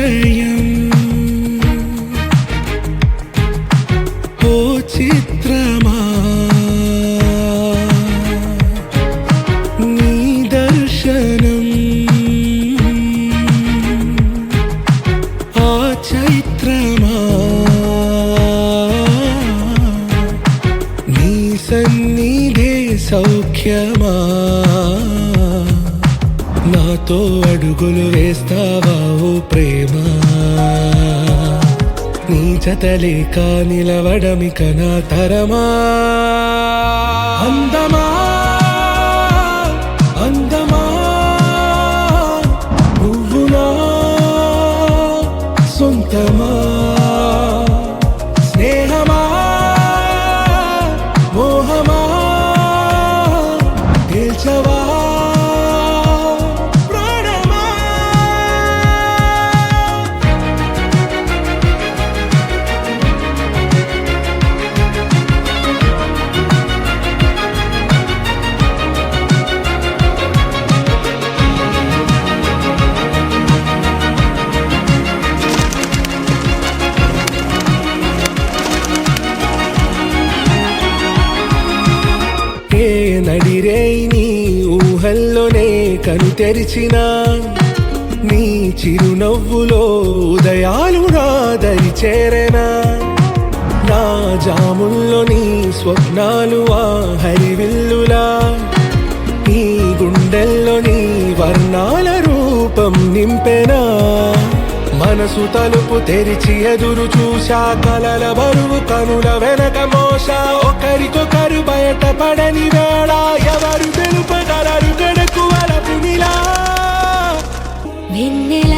పరిచయం ఓ చిత్రమా నీ దర్శనం ఆ చైత్రమా నీ సన్నిధే సౌఖ్యమా నాతో అడుగులు వేస్తావా ఓ ప్రేమ నీ జతలేక నిలవడమిక నా తరమా అందమా అందమా నువ్వు నా సొంతమా స్నేహమా మోహమా తేల్చవా నడిరే నీ ఊహల్లోనే కను తెరిచిన నీ చిరునవ్వులో ఉదయాలు నా దరి చేరెనా నా జాముల్లో నీ స్వప్నాలు ఆ హరివిల్లులా నీ గుండెల్లో నీ వర్ణాల రూపం నింపెనా మనసు తలుపు తెరిచి ఎదురు చూశా కలల బరువు కనుల వెనక మోసా ఒకరికొకరు బయట పడని వేళ ఎవరు తెలుపగలరు గడకు వలపు నిలా వెన్నెల